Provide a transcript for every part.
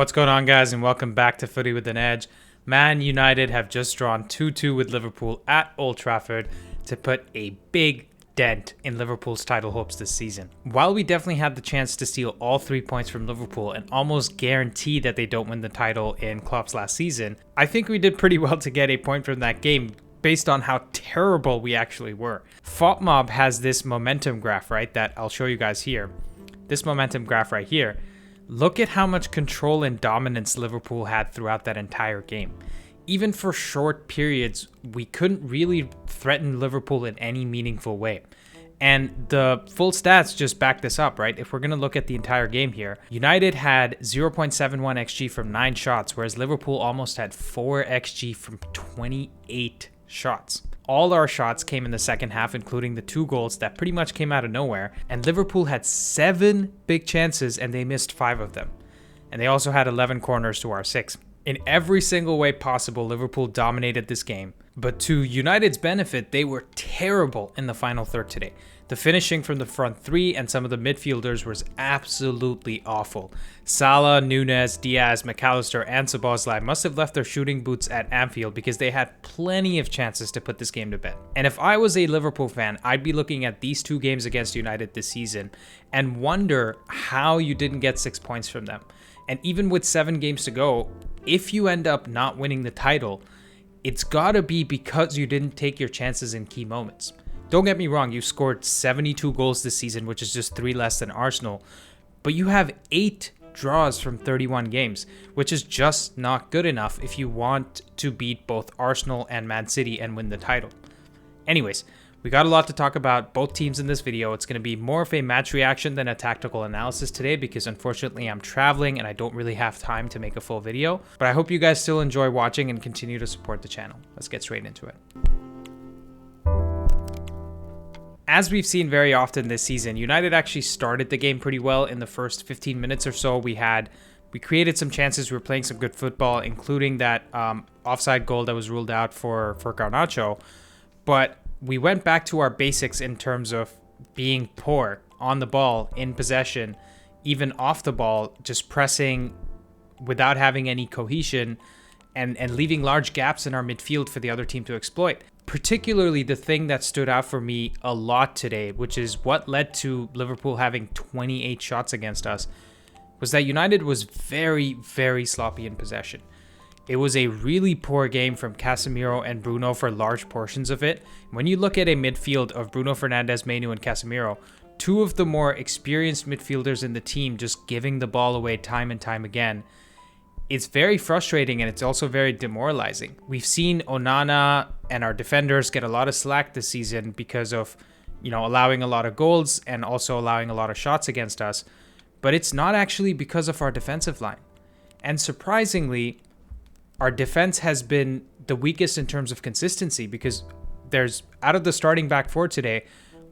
What's going on, guys, and welcome back to Footy with an Edge. Man United have just drawn 2-2 with Liverpool at Old Trafford to put a big dent in Liverpool's title hopes this season. While we definitely had the chance to steal all 3 points from Liverpool and almost guarantee that they don't win the title in Klopp's last season, I think we did pretty well to get a point from that game based on how terrible we actually were. FOTMob has this momentum graph, right, that I'll show you guys here. This momentum graph right here. Look at how much control and dominance Liverpool had throughout that entire game. Even for short periods, we couldn't really threaten Liverpool in any meaningful way. And the full stats just back this up, right? If we're going to look at the entire game here, United had 0.71 XG from 9 shots, whereas Liverpool almost had 4 XG from 28 shots. All our shots came in the second half, including the 2 goals that pretty much came out of nowhere. And Liverpool had 7 big chances and they missed 5 of them. And they also had 11 corners to our 6. In every single way possible, Liverpool dominated this game. But to United's benefit, they were terrible in the final third today. The finishing from the front 3 and some of the midfielders was absolutely awful. Salah, Nunes, Diaz, McAllister, and Szoboszlai must have left their shooting boots at Anfield because they had plenty of chances to put this game to bed. And if I was a Liverpool fan, I'd be looking at these 2 games against United this season and wonder how you didn't get 6 points from them. And even with 7 games to go, if you end up not winning the title, it's gotta be because you didn't take your chances in key moments. Don't get me wrong, you scored 72 goals this season, which is just 3 less than Arsenal, but you have 8 draws from 31 games, which is just not good enough if you want to beat both Arsenal and Man City and win the title. Anyways, we got a lot to talk about both teams in this video. It's going to be more of a match reaction than a tactical analysis today because unfortunately I'm traveling and I don't really have time to make a full video, but I hope you guys still enjoy watching and continue to support the channel. Let's get straight into it. As we've seen very often this season, United actually started the game pretty well. In the first 15 minutes or so, we created some chances. We were playing some good football, including that offside goal that was ruled out for Garnacho. But we went back to our basics in terms of being poor on the ball, in possession, even off the ball, just pressing without having any cohesion and leaving large gaps in our midfield for the other team to exploit. Particularly the thing that stood out for me a lot today, which is what led to Liverpool having 28 shots against us, was that United was very, very sloppy in possession. It was a really poor game from Casemiro and Bruno for large portions of it. When you look at a midfield of Bruno Fernandes, Mainoo, and Casemiro, 2 of the more experienced midfielders in the team just giving the ball away time and time again, it's very frustrating and it's also very demoralizing. We've seen Onana and our defenders get a lot of slack this season because of, allowing a lot of goals and also allowing a lot of shots against us. But it's not actually because of our defensive line. And surprisingly, our defense has been the weakest in terms of consistency because there's, out of the starting back 4 today,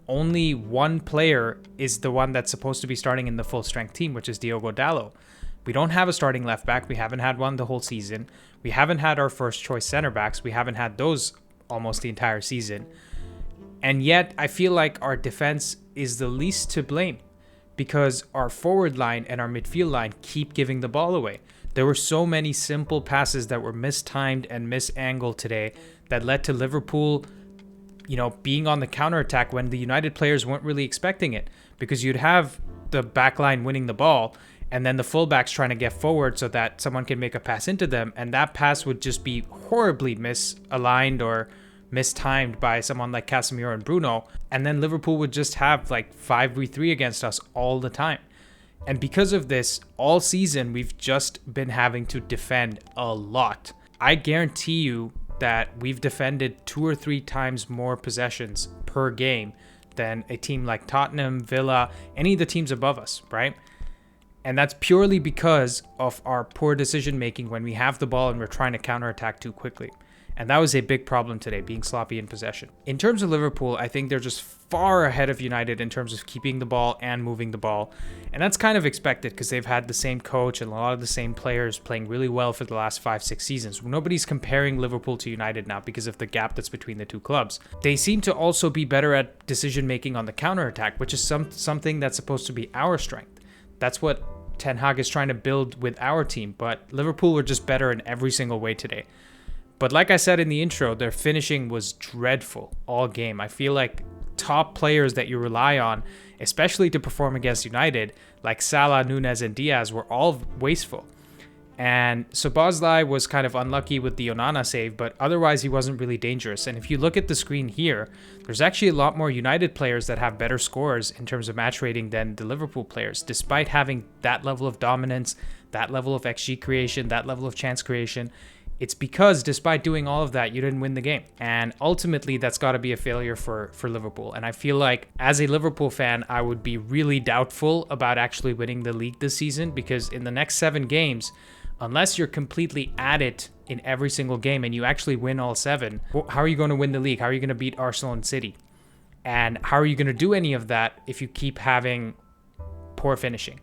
only 1 player is the one that's supposed to be starting in the full strength team, which is Diogo Dalot. We don't have a starting left back. We haven't had one the whole season. We haven't had our first choice center backs. We haven't had those almost the entire season. And yet I feel like our defense is the least to blame because our forward line and our midfield line keep giving the ball away. There were so many simple passes that were mistimed and misangled today that led to Liverpool, being on the counterattack when the United players weren't really expecting it, because you'd have the back line winning the ball and then the fullbacks trying to get forward so that someone can make a pass into them, and that pass would just be horribly misaligned or mistimed by someone like Casemiro and Bruno, and then Liverpool would just have like 5v3 against us all the time. And because of this, all season we've just been having to defend a lot. I guarantee you that we've defended 2 or 3 times more possessions per game than a team like Tottenham, Villa, any of the teams above us, right? And that's purely because of our poor decision making when we have the ball and we're trying to counterattack too quickly. And that was a big problem today, being sloppy in possession. In terms of Liverpool, I think they're just far ahead of United in terms of keeping the ball and moving the ball. And that's kind of expected because they've had the same coach and a lot of the same players playing really well for the last 5-6 seasons. Nobody's comparing Liverpool to United now because of the gap that's between the 2 clubs. They seem to also be better at decision making on the counterattack, which is something that's supposed to be our strength. That's what Ten Hag is trying to build with our team, but Liverpool were just better in every single way today. But like I said in the intro, their finishing was dreadful all game. I feel like top players that you rely on, especially to perform against United, like Salah, Nunez, and Diaz, were all wasteful. And Szoboszlai was kind of unlucky with the Onana save, but otherwise he wasn't really dangerous. And if you look at the screen here, there's actually a lot more United players that have better scores in terms of match rating than the Liverpool players, despite having that level of dominance, that level of XG creation, that level of chance creation. It's because despite doing all of that, you didn't win the game. And ultimately, that's got to be a failure for Liverpool. And I feel like as a Liverpool fan, I would be really doubtful about actually winning the league this season, because in the next 7 games, unless you're completely at it in every single game and you actually win all 7, how are you going to win the league? How are you going to beat Arsenal and City? And how are you going to do any of that if you keep having poor finishing?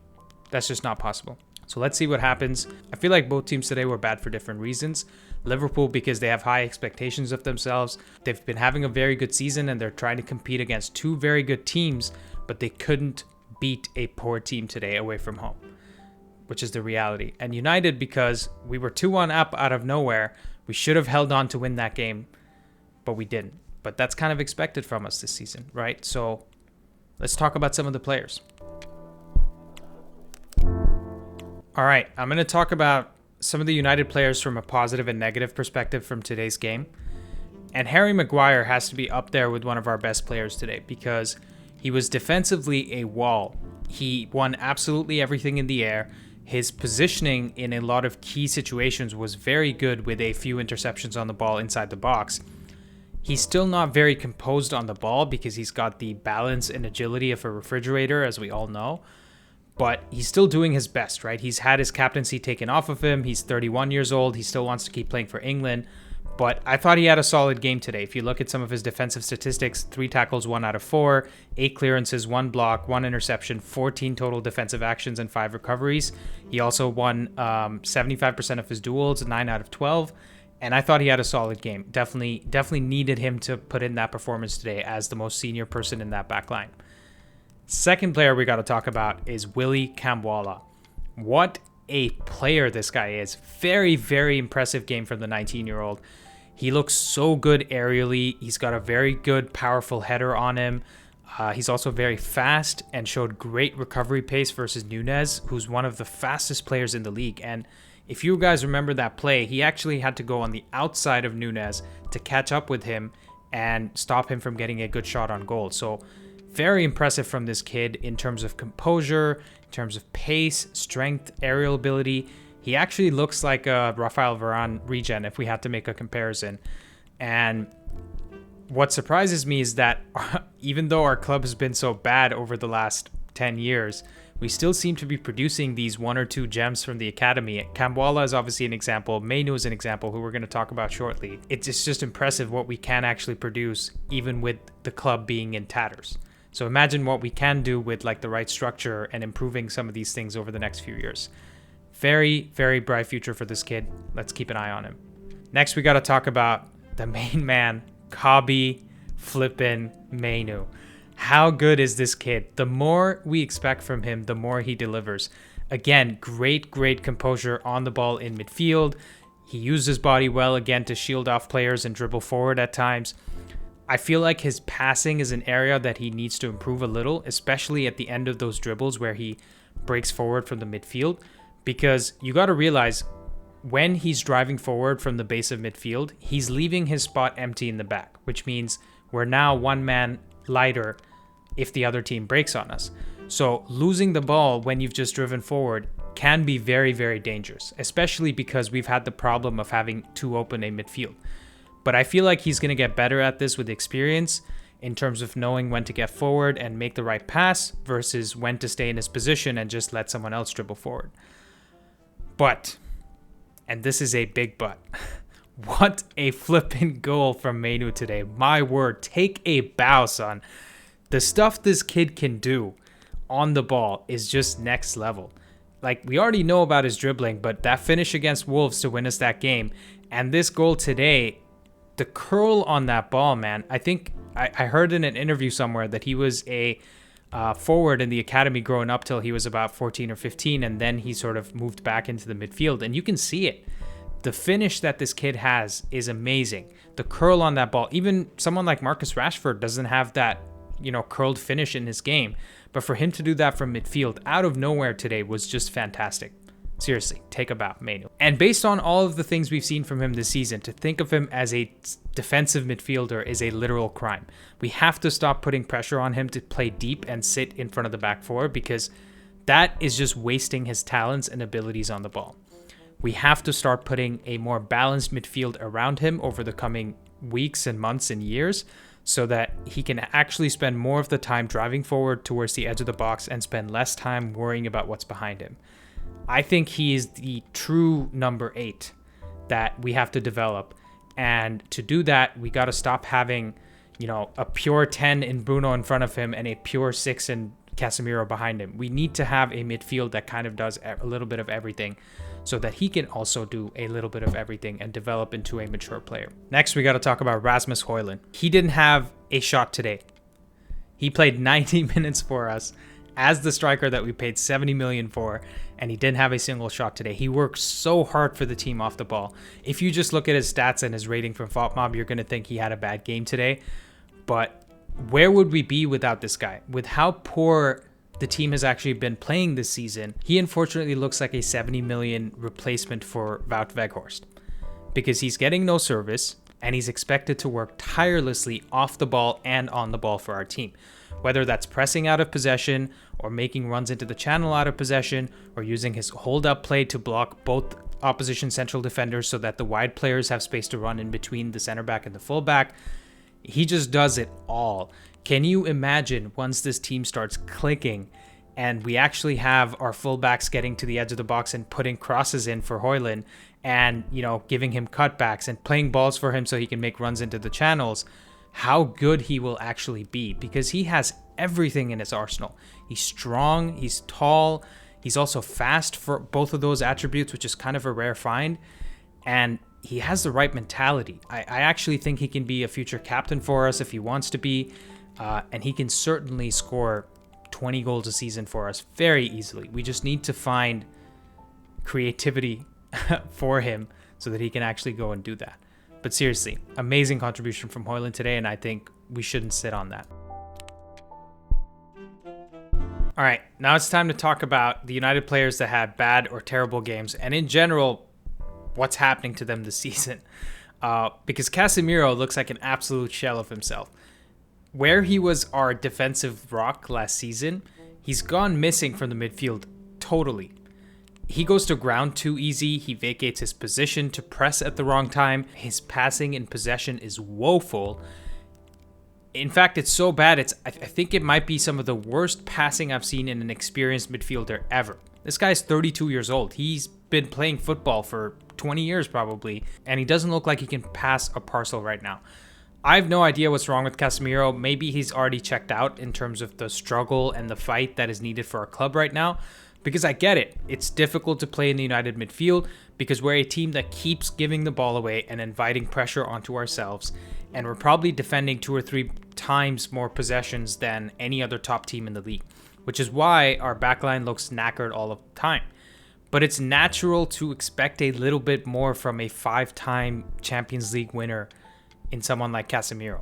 That's just not possible. So let's see what happens. I feel like both teams today were bad for different reasons. Liverpool, because they have high expectations of themselves. They've been having a very good season and they're trying to compete against 2 very good teams, but they couldn't beat a poor team today away from home, which is the reality. And United, because we were 2-1 up out of nowhere, we should have held on to win that game, but we didn't. But that's kind of expected from us this season, right? So let's talk about some of the players. All right, I'm going to talk about some of the United players from a positive and negative perspective from today's game. And Harry Maguire has to be up there with one of our best players today, because he was defensively a wall. He won absolutely everything in the air. His positioning in a lot of key situations was very good, with a few interceptions on the ball inside the box. He's still not very composed on the ball because he's got the balance and agility of a refrigerator, as we all know. But he's still doing his best, right? He's had his captaincy taken off of him. He's 31 years old. He still wants to keep playing for England. But I thought he had a solid game today. If you look at some of his defensive statistics, 3 tackles, 1 out of 4, 8 clearances, 1 block, 1 interception, 14 total defensive actions, and 5 recoveries. He also won 75% of his duels, 9 out of 12. And I thought he had a solid game. Definitely needed him to put in that performance today as the most senior person in that back line. Second player we got to talk about is Willy Kambwala. What a player this guy is. Very, very impressive game from the 19-year-old. He looks so good aerially. He's got a very good, powerful header on him. He's also very fast and showed great recovery pace versus Nunez, who's one of the fastest players in the league. And if you guys remember that play, he actually had to go on the outside of Nunez to catch up with him and stop him from getting a good shot on goal. So very impressive from this kid in terms of composure, in terms of pace, strength, aerial ability. He actually looks like a Rafael Varane regen if we had to make a comparison. And what surprises me is that even though our club has been so bad over the last 10 years, we still seem to be producing these 1 or 2 gems from the academy. Kambwala is obviously an example. Mainoo is an example, who we're going to talk about shortly. It's just impressive what we can actually produce, even with the club being in tatters. So imagine what we can do with like the right structure and improving some of these things over the next few years. Very, very bright future for this kid. Let's keep an eye on him. Next, we got to talk about the main man, Kobbie flippin' Mainoo. How good is this kid? The more we expect from him, the more he delivers. Again, great composure on the ball in midfield. He used his body well again to shield off players and dribble forward at times. I feel like his passing is an area that he needs to improve a little, especially at the end of those dribbles where he breaks forward from the midfield, because you got to realize when he's driving forward from the base of midfield, he's leaving his spot empty in the back, which means we're now 1 man lighter if the other team breaks on us. So losing the ball when you've just driven forward can be very, very dangerous, especially because we've had the problem of having too open a midfield. But I feel like he's going to get better at this with experience in terms of knowing when to get forward and make the right pass versus when to stay in his position and just let someone else dribble forward. But, and this is a big but, what a flipping goal from Mainoo today. My word, take a bow, son. The stuff this kid can do on the ball is just next level. Like, we already know about his dribbling, but that finish against Wolves to win us that game, and this goal today, the curl on that ball, man. I think I heard in an interview somewhere that he was a forward in the academy growing up till he was about 14 or 15, and then he sort of moved back into the midfield, and you can see it. The finish that this kid has is amazing. The curl on that ball, even someone like Marcus Rashford doesn't have that, curled finish in his game, but for him to do that from midfield out of nowhere today was just fantastic. Seriously, take a bow, Mainoo. And based on all of the things we've seen from him this season, to think of him as a defensive midfielder is a literal crime. We have to stop putting pressure on him to play deep and sit in front of the back four, because that is just wasting his talents and abilities on the ball. We have to start putting a more balanced midfield around him over the coming weeks and months and years, so that he can actually spend more of the time driving forward towards the edge of the box and spend less time worrying about what's behind him. I think he is the true number 8 that we have to develop. And to do that, we got to stop having, a pure 10 in Bruno in front of him and a pure 6 in Casemiro behind him. We need to have a midfield that kind of does a little bit of everything, so that he can also do a little bit of everything and develop into a mature player. Next, we got to talk about Rasmus Højlund. He didn't have a shot today. He played 90 minutes for us as the striker that we paid 70 million for, and he didn't have a single shot today. He worked so hard for the team off the ball. If you just look at his stats and his rating from FOTMob, you're going to think he had a bad game today. But where would we be without this guy? With how poor the team has actually been playing this season, he unfortunately looks like a 70 million replacement for Wout Weghorst, because he's getting no service and he's expected to work tirelessly off the ball and on the ball for our team. Whether that's pressing out of possession or making runs into the channel out of possession, or using his hold-up play to block both opposition central defenders so that the wide players have space to run in between the center back and the fullback. He just does it all. Can you imagine once this team starts clicking and we actually have our fullbacks getting to the edge of the box and putting crosses in for Højlund and, giving him cutbacks and playing balls for him so he can make runs into the channels, how good he will actually be, because he has everything in his arsenal. He's strong, he's tall, he's also fast for both of those attributes, which is kind of a rare find, and he has the right mentality. I actually think he can be a future captain for us if he wants to be, and he can certainly score 20 goals a season for us very easily. We just need to find creativity for him so that he can actually go and do that. But seriously, amazing contribution from Højlund today, and I think we shouldn't sit on that. All right, now it's time to talk about the United players that had bad or terrible games, and in general, what's happening to them this season. Because Casemiro looks like an absolute shell of himself. Where he was our defensive rock last season, he's gone missing from the midfield totally. He goes to ground too easy. He vacates his position to press at the wrong time. His passing in possession is woeful. In fact, it's so bad, I think it might be some of the worst passing I've seen in an experienced midfielder ever. This guy's 32 years old. He's been playing football for 20 years probably, and he doesn't look like he can pass a parcel right now. I have no idea what's wrong with Casemiro. Maybe he's already checked out in terms of the struggle and the fight that is needed for our club right now. Because I get it. It's difficult to play in the United midfield because we're a team that keeps giving the ball away and inviting pressure onto ourselves. And we're probably defending 2 or 3 times more possessions than any other top team in the league, which is why our backline looks knackered all of the time. But it's natural to expect a little bit more from a 5-time Champions League winner in someone like Casemiro.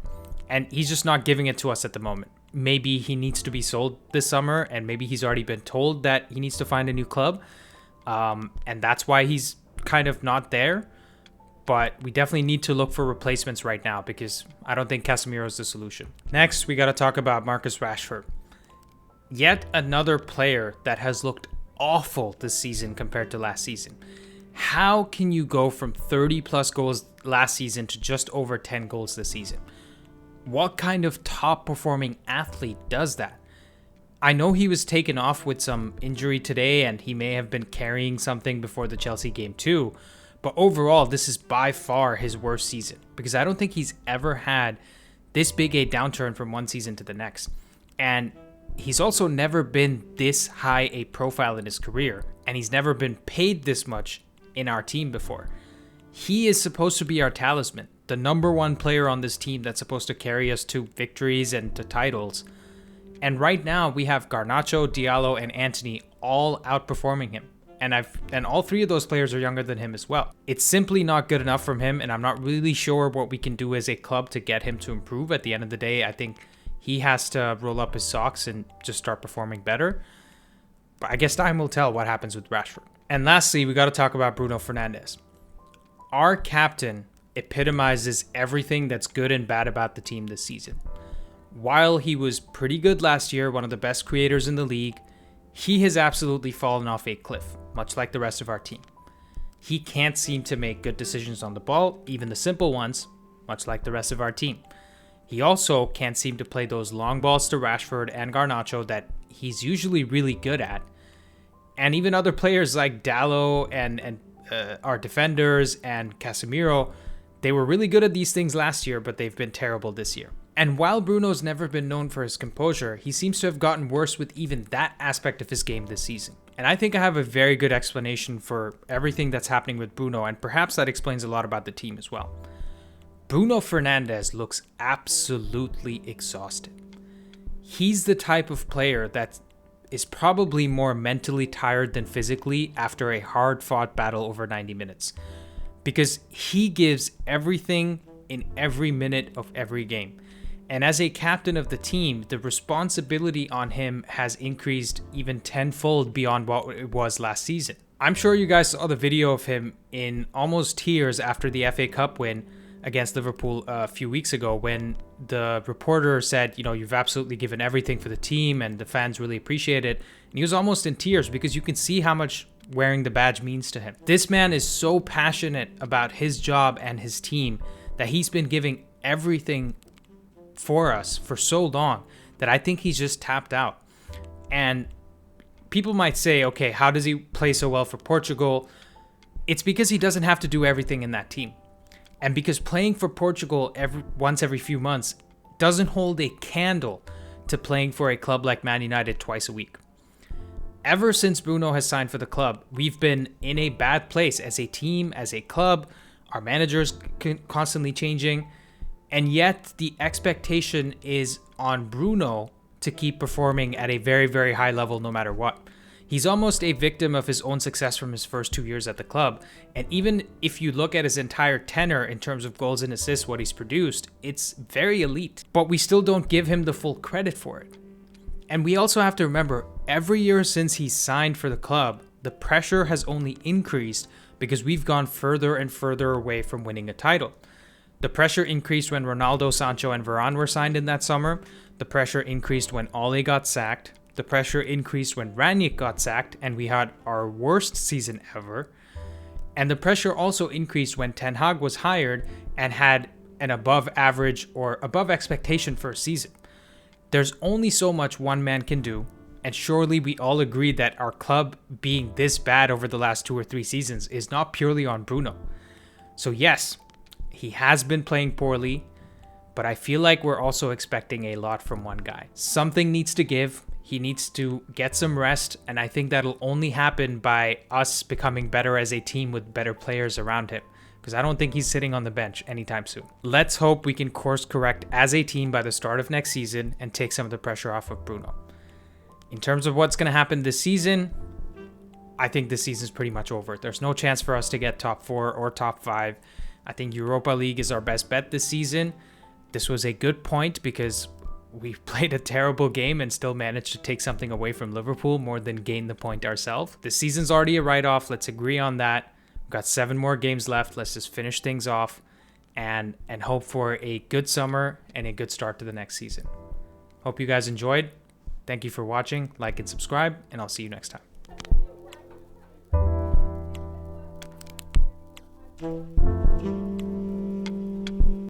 And he's just not giving it to us at the moment. Maybe he needs to be sold this summer, and maybe he's already been told that he needs to find a new club. And that's why he's kind of not there. But we definitely need to look for replacements right now because I don't think Casemiro is the solution. Next, we got to talk about Marcus Rashford. Yet another player that has looked awful this season compared to last season. How can you go from 30 plus goals last season to just over 10 goals this season? What kind of top performing athlete does that? I know he was taken off with some injury today and he may have been carrying something before the Chelsea game too, but overall this is by far his worst season because I don't think he's ever had this big a downturn from one season to the next. And he's also never been this high a profile in his career, and he's never been paid this much in our team before. He is supposed to be our talisman, the number one player on this team that's supposed to carry us to victories and to titles. And right now we have Garnacho, Diallo, and Antony all outperforming him. And all three of those players are younger than him as well. It's simply not good enough from him, and I'm not really sure what we can do as a club to get him to improve. At the end of the day, I think he has to roll up his socks and just start performing better. But I guess time will tell what happens with Rashford. And lastly, we got to talk about Bruno Fernandes. Our captain epitomizes everything that's good and bad about the team this season. While he was pretty good last year, one of the best creators in the league, he has absolutely fallen off a cliff, much like the rest of our team. He can't seem to make good decisions on the ball, even the simple ones, much like the rest of our team. He also can't seem to play those long balls to Rashford and Garnacho that he's usually really good at. And even other players like Dallo and our defenders and Casemiro, they were really good at these things last year, but they've been terrible this year. And while Bruno's never been known for his composure, he seems to have gotten worse with even that aspect of his game this season. And I think I have a very good explanation for everything that's happening with Bruno, and perhaps that explains a lot about the team as well. Bruno Fernandes looks absolutely exhausted. He's the type of player that is probably more mentally tired than physically after a hard-fought battle over 90 minutes. Because he gives everything in every minute of every game. And as a captain of the team, the responsibility on him has increased even tenfold beyond what it was last season. I'm sure you guys saw the video of him in almost tears after the FA Cup win against Liverpool a few weeks ago, when the reporter said, you know, you've absolutely given everything for the team and the fans really appreciate it. And he was almost in tears because you can see how much wearing the badge means to him. This man is so passionate about his job and his team that he's been giving everything for us for so long that I think he's just tapped out. And people might say, okay, how does he play so well for Portugal? It's because he doesn't have to do everything in that team. And because playing for Portugal once every few months doesn't hold a candle to playing for a club like Man United twice a week. Ever since Bruno has signed for the club, we've been in a bad place as a team, as a club. Our manager's constantly changing. And yet the expectation is on Bruno to keep performing at a very, very high level no matter what. He's almost a victim of his own success from his first 2 years at the club. And even if you look at his entire tenure in terms of goals and assists, what he's produced, it's very elite. But we still don't give him the full credit for it. And we also have to remember, every year since he signed for the club, the pressure has only increased because we've gone further and further away from winning a title. The pressure increased when Ronaldo, Sancho, and Varane were signed in that summer. The pressure increased when Ole got sacked. The pressure increased when Ranić got sacked and we had our worst season ever. And the pressure also increased when Ten Hag was hired and had an above average or above expectation for a season. There's only so much one man can do, and surely we all agree that our club being this bad over the last 2 or 3 seasons is not purely on Bruno. So yes, he has been playing poorly, but I feel like we're also expecting a lot from one guy. Something needs to give. He needs to get some rest, and I think that'll only happen by us becoming better as a team with better players around him, because I don't think he's sitting on the bench anytime soon. Let's hope we can course correct as a team by the start of next season and take some of the pressure off of Bruno. In terms of what's going to happen this season, I think this season's pretty much over. There's no chance for us to get top 4 or top 5. I think Europa League is our best bet this season. This was a good point because we played a terrible game and still managed to take something away from Liverpool more than gain the point ourselves. The season's already a write-off. Let's agree on that. We've got 7 more games left. Let's just finish things off and hope for a good summer and a good start to the next season. Hope you guys enjoyed. Thank you for watching. Like and subscribe, and I'll see you next time.